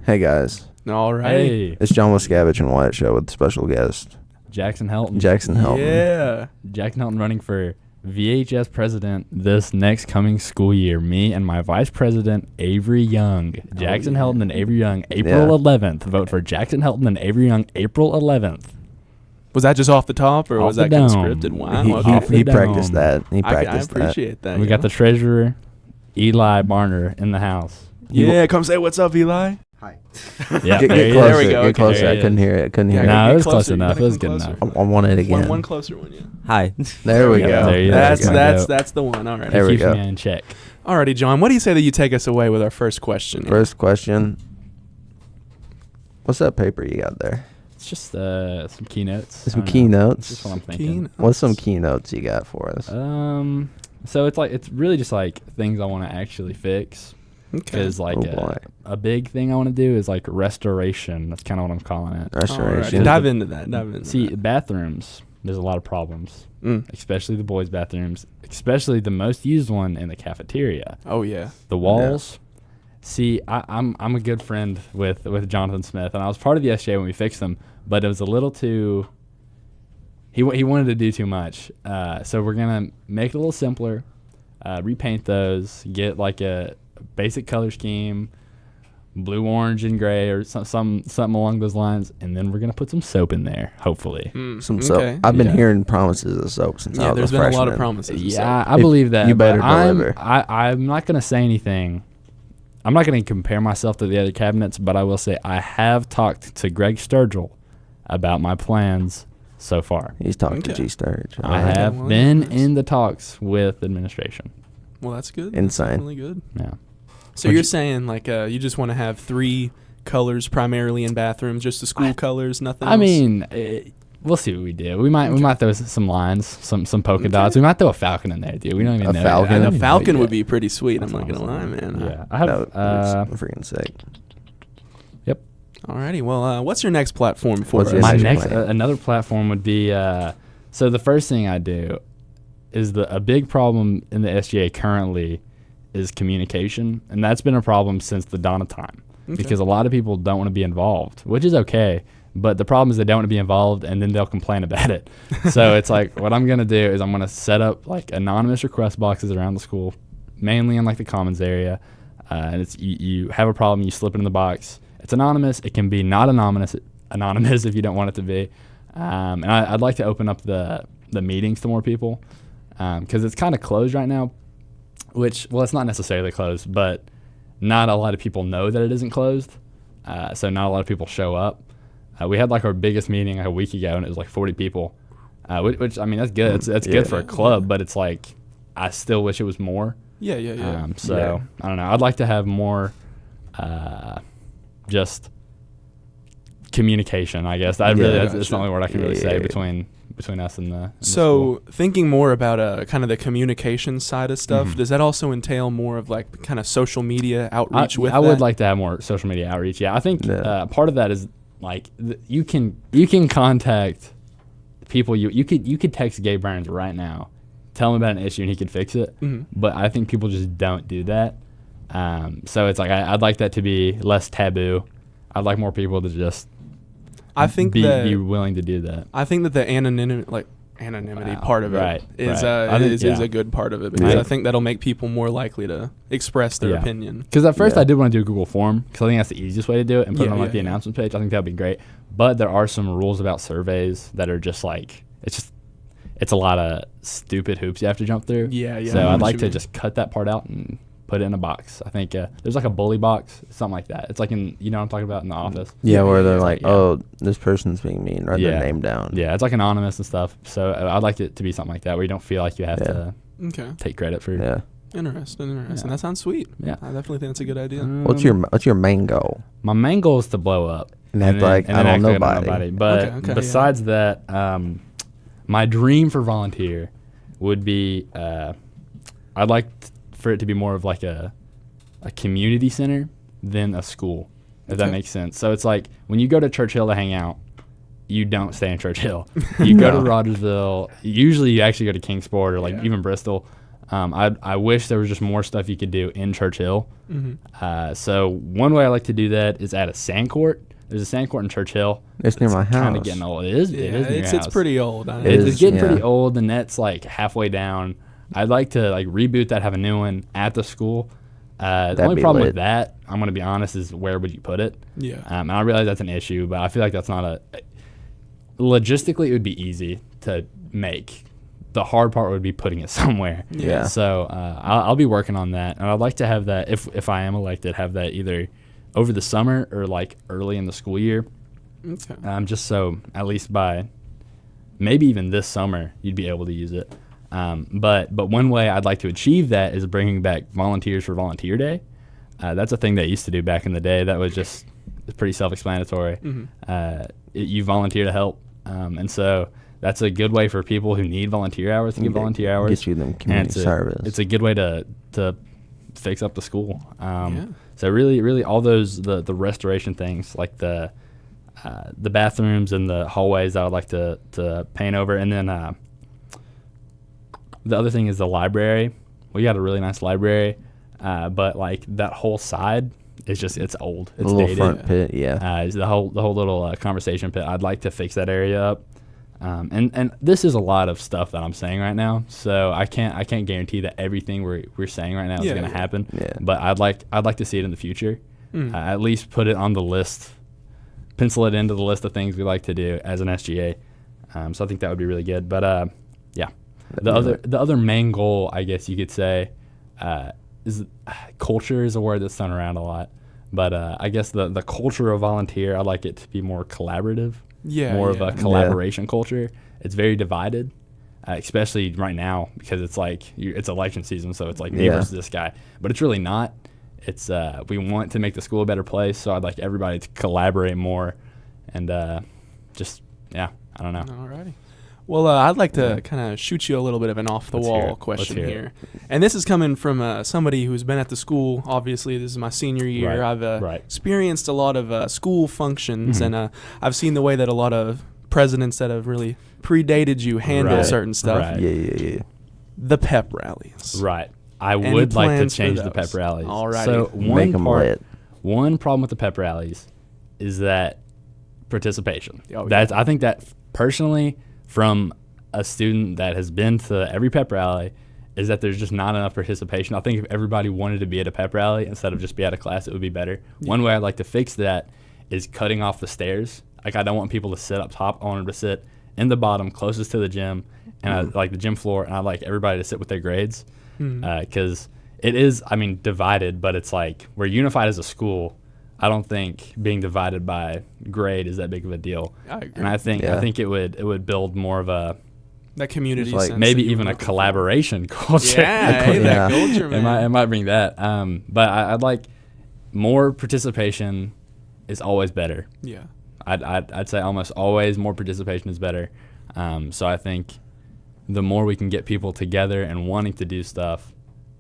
Hey guys, All right. Hey, it's John Waskiewicz and Wyatt show with special guest Jackson Helton. Jackson Helton. Yeah. Jackson Helton running for VHS president this next coming school year. Me and my vice president, Avery Young. Jackson Helton and Avery Young, April 11th. Vote for Jackson Helton and Avery Young, April 11th. Was that just off the top, or Off was the that kind of dome. scripted? Wow. He, okay. Off the he dome. practiced that. He I practiced that. appreciate that. We got the treasurer, Eli Barner, in the house. Yeah, come say what's up, Eli. Hi. Yeah, Get there he closer. is. There we go. Get Okay. closer. There I he couldn't is. hear it. I couldn't hear Yeah, it. No, get it was closer. close You enough. gotta It was come good closer. enough. I want it again. One closer one, yeah. Hi. There we Yeah, go. there you go. That's There you go. that's the one. All right. There we Keeps go. me in check. Alrighty, John. What do you say that you take us away with our first question? First question. What's that paper you got there? It's just some keynotes. Some I don't know. keynotes. That's just what I'm thinking. What's some keynotes you got for us? So it's really just like things I want to actually fix. Okay. Because like Oh, boy. a big thing I want to do is like restoration. That's kind of what I'm calling it. Restoration. Alrighty, dive into that. Dive into See, that. bathrooms. There's a lot of problems, Mm. especially the boys' bathrooms. Especially the most used one in the cafeteria. Oh yeah. The walls. See, I'm a good friend with Jonathan Smith, and I was part of the SJ when we fixed them, but it was a little too. He wanted to do too much, so we're gonna make it a little simpler, repaint those, get like a basic color scheme, blue, orange, and gray, or something along those lines, and then we're gonna put some soap in there, hopefully. Some soap. Okay. I've been Yeah. hearing promises of soap since I Yeah, was there's a been freshman. a lot of promises. Yeah, so. I believe that. you better but I'm- deliver. I'm not gonna say anything. I'm not going to compare myself to the other cabinets, but I will say I have talked to Greg Sturgill about my plans so far. He's talking to Okay. G Sturge. I Alright. have well, been nice. in the talks with administration. Well, that's good. Insane. That's really good. Yeah. So Would you're you- saying like you just want to have 3 colors primarily in bathrooms, just the school colors, nothing I else? mean, we'll see what we do. We might throw some lines, some polka dots. We might throw a falcon in there, dude. We don't even A know. falcon? And yet. a falcon would Yeah. be pretty sweet. That's I'm not gonna lie, awesome. man. Yeah, I have. That was freaking sick. Yep. Alrighty. Well, what's your next platform for What's us? your My next next plan? another platform would be so the first thing I do is a big problem in the SGA currently is communication, and that's been a problem since the dawn of time because a lot of people don't want to be involved, which is okay. But the problem is they don't want to be involved, and then they'll complain about it. So it's like what I'm gonna do is I'm gonna set up like anonymous request boxes around the school, mainly in like the commons area, and it's you have a problem, you slip it in the box. It's anonymous. It can be not anonymous if you don't want it to be. And I'd like to open up the meetings to more people because it's kind of closed right now. Which, well, it's not necessarily closed, but not a lot of people know that it isn't closed. So not a lot of people show up. We had like our biggest meeting like a week ago, and it was like 40 people, which I mean, that's good. That's good for a club, but it's like I still wish it was more. Yeah. So I don't know. I'd like to have more just communication, I guess. That's the only word I can really say between us and the So thinking more about kind of the communication side of stuff, does that also entail more of like kind of social media outreach with I that? would like to have more social media outreach. Yeah, I think part of that is like you can contact people. You could text Gabe Burns right now, tell him about an issue, and he could fix it. But I think people just don't do that. So it's like I'd like that to be less taboo. I'd like more people to just be willing to do that. I think that the anonymity part of it is a good part of it because I think that'll make people more likely to express their opinion. Because at first I did want to do a Google form because I think that's the easiest way to do it and put it on like the announcement page. I think that'd be great. But there are some rules about surveys that are just like it's a lot of stupid hoops you have to jump through. Yeah. So I'd like to just cut that part out and put it in a box. I think there's like a bully box, something like that. It's like what I'm talking about in the office. Yeah, where they're like, yeah. oh, this person's being mean, write their name down. Yeah, it's like anonymous and stuff. So I'd like it to be something like that where you don't feel like you have to take credit for. Yeah. Interesting. Yeah. That sounds sweet. Yeah. I definitely think that's a good idea. What's your main goal? My main goal is to blow up. And act like I don't know nobody. But besides that, my dream for volunteer would be I'd like for it to be more of like a community center than a school, if that makes sense. So it's like when you go to Churchill to hang out, you don't stay in Churchill. You go to Rogersville. Usually you actually go to Kingsport or even Bristol. I wish there was just more stuff you could do in Churchill. Mm-hmm. So one way I like to do that is add a sand court. There's a sand court in Churchill. It's near my house. Kind of getting old. It is near your house. It's pretty old. It's getting pretty old. The net's like halfway down. I'd like to like reboot that, have a new one at the school. The only problem with that, I'm going to be honest, is where would you put it? Yeah. And I realize that's an issue, but I feel like that's not logistically, it would be easy to make. The hard part would be putting it somewhere. Yeah. So I'll be working on that, and I'd like to have that if I am elected, have that either over the summer or like early in the school year. Okay. Just so at least by maybe even this summer you'd be able to use it. But one way I'd like to achieve that is bringing back volunteers for Volunteer Day. That's a thing that used to do back in the day. That was just pretty self-explanatory. Mm-hmm. You volunteer to help, and so that's a good way for people who need volunteer hours to get volunteer hours. Get you them community service. It's a good way to fix up the school. So really all those the restoration things like the bathrooms and the hallways I would like to paint over, and then the other thing is the library. We got a really nice library, but like that whole side is it's old. It's a little dated. front pit, yeah. The whole little conversation pit. I'd like to fix that area up. And this is a lot of stuff that I'm saying right now, so I can't guarantee that everything we're saying right now is going to happen. Yeah. But I'd like to see it in the future. At least put it on the list, pencil it into the list of things we like to do as an SGA. So I think that would be really good. But yeah, the other main goal, I guess you could say, is culture is a word that's thrown around a lot. But I guess the culture of volunteer, I like it to be more collaborative. More of a collaboration culture. It's very divided, especially right now because it's like it's election season, so it's like me versus this guy. But it's really not. It's we want to make the school a better place, so I'd like everybody to collaborate more, and I don't know. Alrighty. Well, I'd like to kind of shoot you a little bit of an off-the-wall question here. And this is coming from somebody who's been at the school. Obviously, this is my senior year. Right. I've experienced a lot of school functions, and I've seen the way that a lot of presidents that have really predated you handle certain stuff. Right. Yeah. The pep rallies. Right. I would like to change the pep rallies. Alrighty. So Make them lit. One problem with the pep rallies is that participation. Oh, yeah. I think that personally, from a student that has been to every pep rally, is that there's just not enough participation. I think if everybody wanted to be at a pep rally instead of just be at a class, it would be better. Yeah. One way I'd like to fix that is cutting off the stairs. Like, I don't want people to sit up top. I want them to sit in the bottom, closest to the gym, and I like the gym floor, and I'd like everybody to sit with their grades. Because it is, divided, but it's like we're unified as a school. I don't think being divided by grade is that big of a deal. I agree. And I think it would build more of that community like sense. Maybe even a collaboration culture. Yeah, that culture, man. It might bring that. But I'd like more participation is always better. Yeah. I'd say almost always more participation is better. So I think the more we can get people together and wanting to do stuff,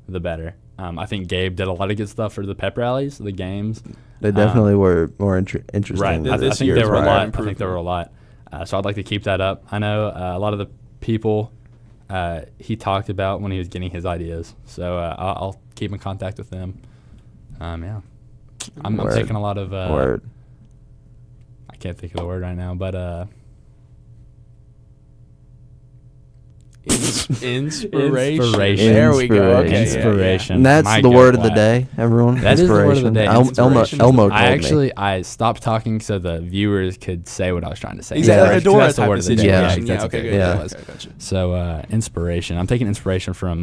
the better. I think Gabe did a lot of good stuff for the pep rallies, the games. They definitely were more interesting. Right. I think there were a lot. I think there were a lot. So I'd like to keep that up. I know a lot of the people he talked about when he was getting his ideas. So I'll keep in contact with them. I'm taking a lot of. Word. I can't think of the word right now, but. Inspiration. There we go. Okay, inspiration. And that's the word of the day, everyone. That is the word of the day. Elmo told me. I stopped talking so the viewers could say what I was trying to say. Exactly. That's the word of the day. Yeah, okay, good. Yeah. Gotcha. So inspiration. I'm taking inspiration from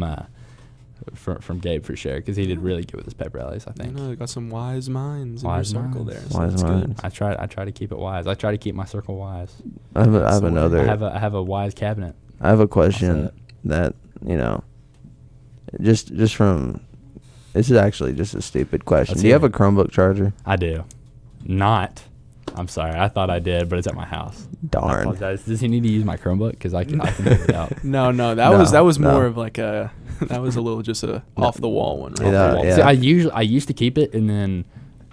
Gabe for sure because he did really good with his pep rallies. I think. They got some wise minds in your circle there. So wise minds. I try to keep it wise. I try to keep my circle wise. I have another. I have a wise cabinet. I have a question that, just from, this is actually just a stupid question. Do you have a Chromebook charger? I do. Not. I'm sorry. I thought I did, but it's at my house. Darn. I apologize. Does he need to use my Chromebook? Because I can get it out. No. That was more of like a, that was a little just a off the wall one. Right? Yeah. See, I used to keep it, and then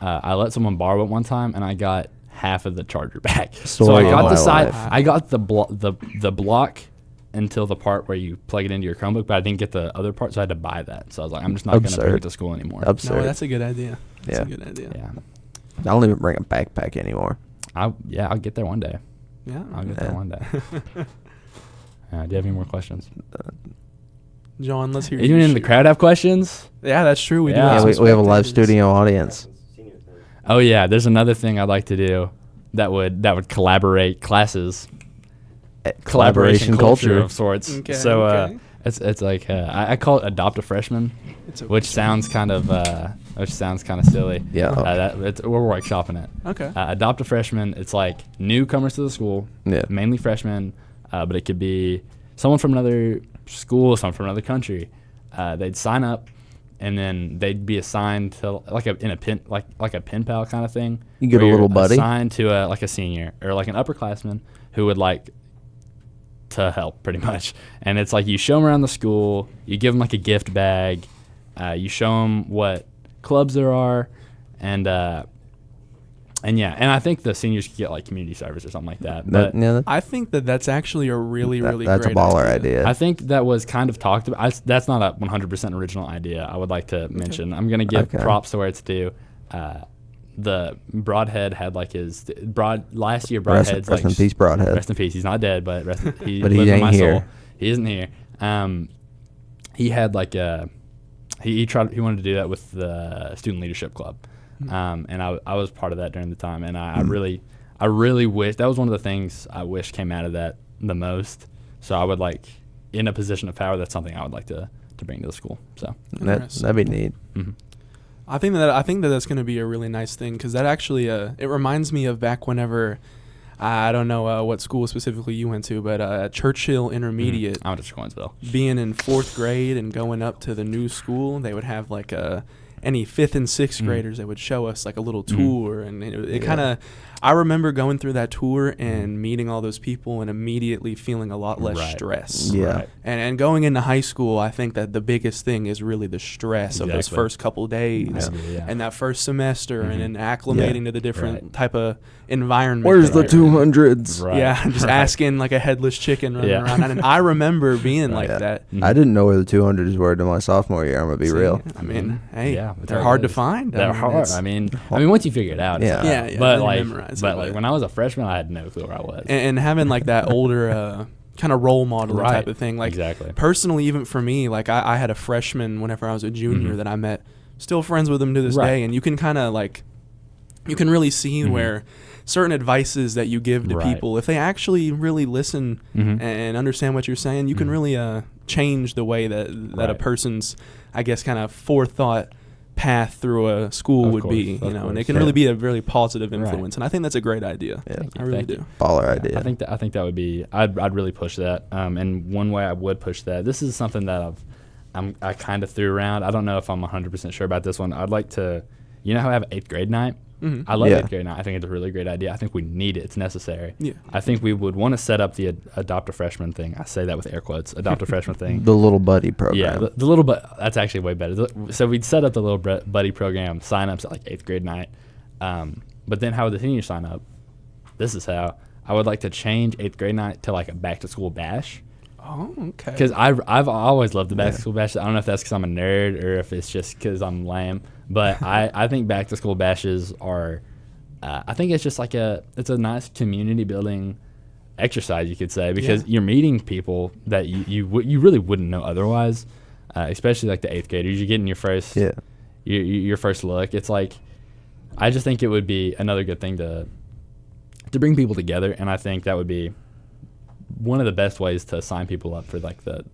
I let someone borrow it one time, and I got half of the charger back. So I got the side. I got the block. until the part where you plug it into your Chromebook, but I didn't get the other part, so I had to buy that. So I was like, I'm just not going to bring it to school anymore. Absurd. No, that's a good idea. That's Yeah. a good idea. Yeah. I don't even bring a backpack anymore. I'll get there one day. Yeah. I'll get there one day. Do you have any more questions? John, let's hear Anyone in the shoot. crowd have questions? Yeah, that's true. We do. Yeah. Have Yeah, some we have a live spectators. studio audience. Oh yeah, there's another thing I'd like to do that would collaborate classes. Collaboration culture. of sorts. Okay, So okay. it's like I call it adopt a freshman, It's a- which sounds kind of silly. Yeah. We're workshopping it. Okay. Adopt a freshman. It's like newcomers to the school, Yeah. mainly freshmen, but it could be someone from another school, someone from another country. They'd sign up, and then they'd be assigned to like a pen pal kind of thing. You get where a little you're buddy. assigned to a senior or like an upperclassman who would like to help pretty much. And it's like you show them around the school, you give them like a gift bag, you show them what clubs there are, and I think the seniors could get like community service or something like that. But I think that's actually a really that's great a baller idea. I think that was kind of talked about. That's not a 100% original idea. I would like to mention. I'm going to give props to where it's due. The Broadhead had like last year. Broadhead's rest in peace, Broadhead. Rest in peace. He's not dead, but he But he lives in ain't my here. soul. He isn't here. He had like he wanted to do that with the student leadership club, and I was part of that during the time, and I really wish that was one of the things I wish came out of that the most. So I would like, in a position of power, that's something I would like to bring to the school. So That'd be neat. mm-hmm. I think that that's going to be a really nice thing, because that actually it reminds me of back whenever I don't know what school specifically you went to, but at Churchill Intermediate, I went to Coinsville. being in 4th grade and going up to the new school, they would have like any 5th and 6th graders that would show us like a little tour, and it kind of, I remember going through that tour and meeting all those people and immediately feeling a lot less stress. Yeah. Right. And going into high school, I think that the biggest thing is really the stress of those Exactly. first couple days Yeah. and that first semester, and then acclimating to the different Right. type of environment. Where's that the you're in. 200s? Right. Yeah, just Right. asking like a headless chicken running Yeah. around. And I remember being like Yeah. that. I didn't know where the 200s were till my sophomore year. I'm gonna be See, real. I mean, hey, Yeah, but they're that hard to is- find. They're hard. it's- I mean, once you figure it out, it's Yeah. not. Yeah, But then you like, memorize but it, like but- when I was a freshman, I had no clue where I was. and having like that older kind of role model Right. type of thing. Like Exactly. personally, even for me, like I had a freshman whenever I was a junior that I met, still friends with him to this Right. day, and you can kind of like, you can really see where certain advices that you give to Right. people, if they actually really listen and understand what you're saying, you can really change the way that a Right. person's, I guess, kind of forethought path through a school Of would course, be, of and it course. can Yeah. really be a really positive Right. influence, and I think that's a great idea. Yeah. I really Thank do. you. Baller Yeah, idea. I think that would be. I'd really push that. And one way I would push that. This is something that I kind of threw around. I don't know if I'm 100% sure about this one. I'd like to. You know how I have 8th grade night. I love Yeah. 8th grade night. I think it's a really great idea. I think we need it. It's necessary. Yeah. I think we would want to set up the adopt a freshman thing. I say that with air quotes. Adopt a freshman thing. The little buddy program. Yeah, the little that's actually way better. So we'd set up the little buddy program sign-ups at like 8th grade night. But then how would the seniors sign up? This is how. I would like to change 8th grade night to like a back-to-school bash. Oh, okay. Because I've always loved the back-to-school bash. I don't know if that's because I'm a nerd or if it's just because I'm lame. But I think back-to-school bashes are I think it's just like it's a nice community-building exercise, you could say, because you're meeting people that you really wouldn't know otherwise, especially like the 8th graders. You're getting your first your first look. It's like, I just think it would be another good thing to bring people together, and I think that would be one of the best ways to sign people up for like the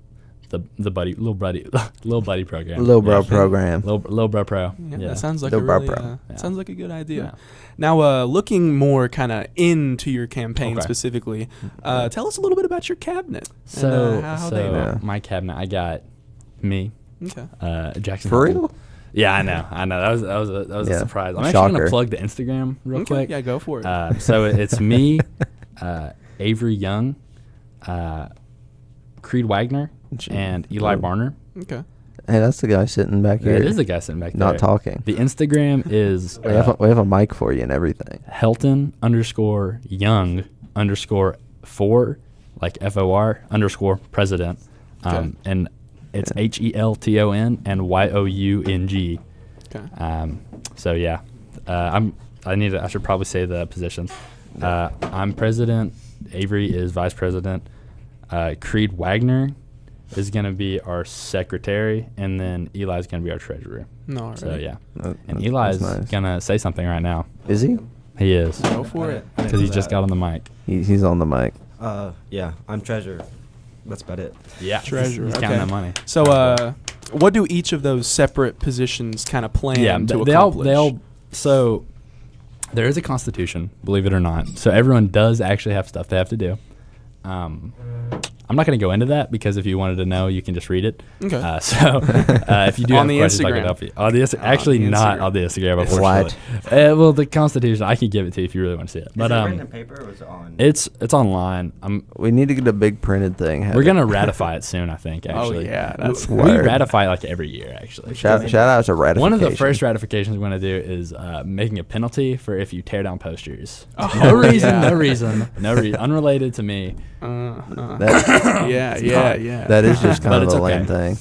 little buddy program. Little bro program. Little bro pro. Yeah, Yeah. that sounds like Little a bro really, pro. sounds like a good idea. Yeah. Now, looking more kind of into your campaign Okay. specifically, tell us a little bit about your cabinet. So, and, how they went. my cabinet, I got me, Okay. Jackson. For Helton. real? Yeah, I know. That was a Yeah. surprise. I'm actually Shocker. gonna plug the Instagram real Okay, quick. yeah, go for it. So it's me, Avery Young, Creed Wagner, and Eli Barner. Okay. Hey, that's the guy sitting back here. It is the guy sitting back there. Not talking. The Instagram is We have a mic for you and everything. Helton _Young _4, like FOR_president. Okay. And it's HELTON and YOUNG. Okay. So yeah, I should probably say the positions. I'm president. Avery is vice president. Creed Wagner is going to be our secretary, and then Eli's going to be our treasurer. No, all So right. yeah, That- and Eli's that's nice. going to say something right now. Is he? He is, Go for it. because he just got on the mic. He's on the mic. Yeah, I'm treasurer. That's about it. Yeah, Treasurer, He's okay. counting that money. So, what do each of those separate positions kind of plan to accomplish? So there is a constitution, believe it or not. So everyone does actually have stuff they have to do. I'm not going to go into that because if you wanted to know, you can just read it. Okay. If you do On have the questions, I can Instagram. help you. Actually, the not Instagram. on the Instagram, It's unfortunately. Well, the Constitution, I can give it to you if you really want to see it. But Is it written in paper or is it on? it's online. We need to get a big printed thing. We're gonna ratify it soon, I think. Actually, yeah, that's we word. ratify it like every year. Actually, Shout out to ratification. one of the first ratifications we're gonna do is making a penalty for if you tear down posters. Oh, no reason, yeah. no reason, unrelated to me. That, Yeah. that is just But kind of it's a lame okay. thing.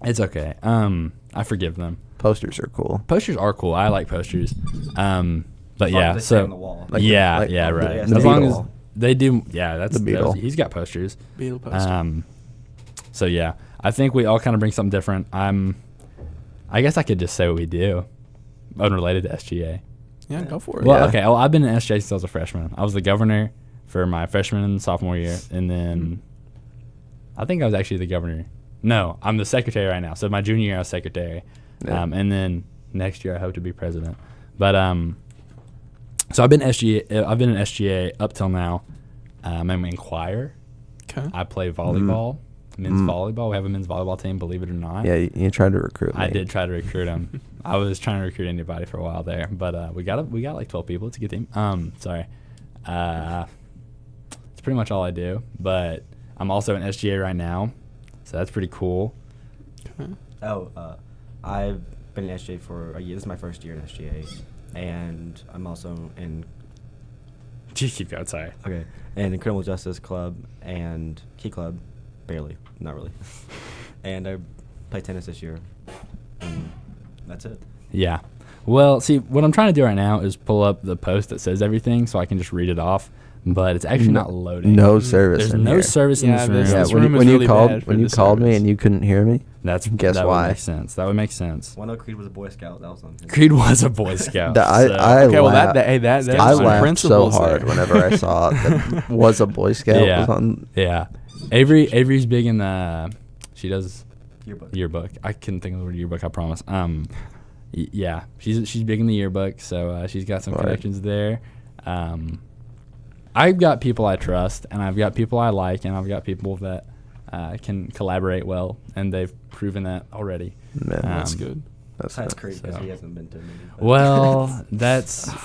It's okay. I forgive them. Posters are cool. Posters are cool. I like posters. But As long yeah, as they stay on the so wall. Like yeah, the- yeah, like right. the As long as Beetle. they do, yeah, that's The Beetle. he's got posters. Beetle poster. So yeah, I think we all kind of bring something different. I guess I could just say what we do, unrelated to SGA. Yeah, go for it. Well, Yeah. okay. Well, I've been in SGA since I was a freshman. I was the governor for my freshman and sophomore year, and then I think I was actually the governor. No, I'm the secretary right now. So my junior year, I was secretary, Yeah. and then next year I hope to be president. But so I've been SGA. I've been in SGA up till now. I'm in choir. Okay. I play volleyball, men's volleyball. We have a men's volleyball team, believe it or not. Yeah, you tried to recruit me. I did try to recruit him. I was trying to recruit anybody for a while there, but we got like 12 people. It's a good team. Sorry. It's pretty much all I do, but I'm also in SGA right now, so that's pretty cool. I've been in SGA for a year. This is my first year in SGA, and I'm also in Keep going, sorry. and in Criminal Justice Club and Key Club, barely, not really. And I play tennis this year, and that's it. Yeah. Well, see, what I'm trying to do right now is pull up the post that says everything so I can just read it off, but it's actually not loading. No service. There's in no here. service in Yeah, this room. this- Yeah, this when, room is when you really called bad for when you the called me service. and you couldn't hear me, guess that why? would make sense. That would make sense. Well, I know Creed was a Boy Scout. That was on his. Creed was a Boy Scout. I Okay, well laughed- that's I some laughed so principles hard there. whenever I saw it. That was a Boy Scout. Yeah. Was on, Yeah. Avery's big in the she does Yearbook. yearbook. I couldn't think of the word yearbook, I promise. Yeah. She's big in the yearbook, so she's got some Right. connections there. I've got people I trust, and I've got people I like, and I've got people that can collaborate well, and they've proven that already. Man, That's Um, good. Besides Creed, because so- he hasn't been to me. Well,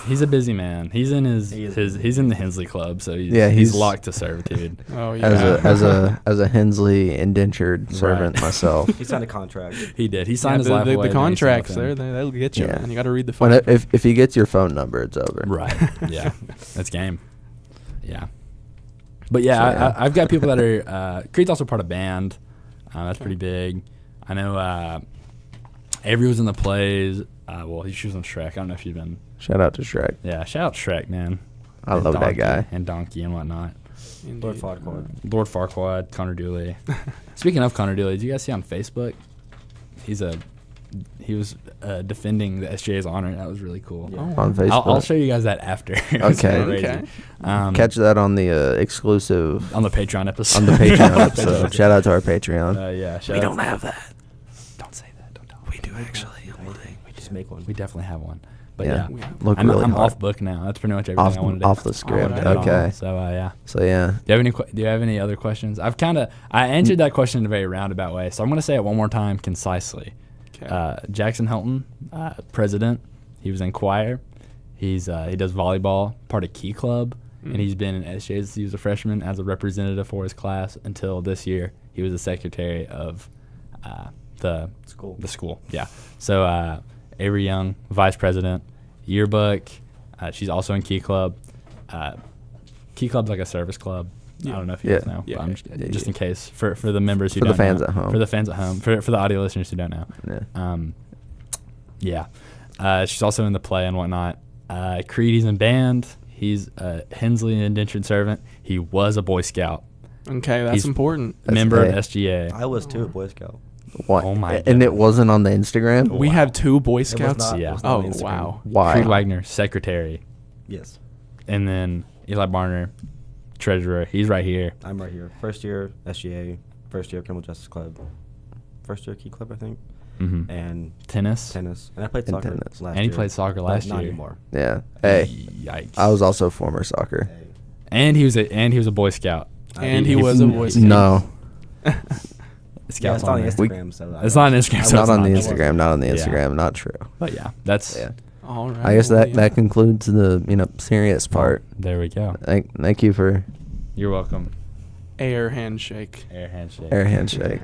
he's a busy man. He's in He is. he's in the Hensley Club, so he's he's- locked to servitude. Oh yeah. as a Hensley indentured servant myself. He signed a contract. He did. He Yeah, signed his life the away. contracts there. they'll get you, Yeah. man. You got to read the When fine if he gets your phone number, it's over. Right. Yeah. That's game. Yeah. But yeah, So, yeah. I've got people that are. Creed's also part of band. That's pretty big. I know Avery was in the plays. Well, she was on Shrek. I don't know if you've been. Shout out to Shrek. Yeah, shout out Shrek, man. I And love that Donkey, guy. And Donkey and whatnot. Indeed. Lord Farquaad. Lord Farquaad, Connor Dooley. Speaking of Connor Dooley, did you guys see on Facebook? He was defending the SJA's honor. That was really cool. Yeah. Oh, On Facebook. I'll show you guys that after. It was Okay. kinda crazy. Okay. Catch that on the exclusive on the Patreon episode. on the Patreon episode. Shout out to our Patreon. Yeah. we don't have that. Don't say that. Don't tell. We do actually. Just make one. We definitely have one. But Yeah. yeah, Look I'm really hard. off book now. That's pretty much everything Off, I wanted to off the script. right. Okay. So yeah. So yeah. Do you have any other questions? I answered that question in a very roundabout way, so I'm going to say it one more time concisely. Okay. Jackson Helton, president. He was in choir. He does volleyball, part of Key Club, and he's been in SJ since he was a freshman as a representative for his class until this year. He was the secretary of the school. Yeah. So Avery Young, vice president, yearbook. She's also in Key Club. Key Club's like a service club. I Yeah. don't know if you Yeah. guys know. Yeah. But I'm Yeah, just yeah. in case for the members who For the don't fans know. at home. For the fans at home. For the audio listeners who don't know. Yeah. Yeah. She's also in the play and whatnot. Creed, he's in band. He's Hensley, an indentured servant. He was a Boy Scout. Okay, that's He's- important. That's Member of A. SGA. I was too a Boy Scout. What? Oh my And it goodness. wasn't on the Instagram? We Wow. have 2 Boy It was Scouts. not- Yeah. it was not Oh on Instagram. wow. Why? Creed Wagner, secretary. Yes, And then Eli Barner, treasurer. He's right here. I'm right here. First year SGA, first year Criminal Justice Club, first year Key Club, I think, Mm-hmm. and Tennis. tennis. And I played And soccer tennis. last And year. he played soccer but last not year. anymore. Yeah. Hey, Yikes. I was also former soccer. Hey. And he was a Boy Scout. And he was a Boy Scout. No. Yeah, Scouts it's on there. Instagram, so It's not on Instagram, so Not it's on the not. Instagram. Not on the Yeah. Instagram. Not true. But yeah, that's Yeah. All right. I guess well, that yeah. that concludes the serious part. There we go. Thank you for You're welcome. Air handshake. Air handshake. air handshake.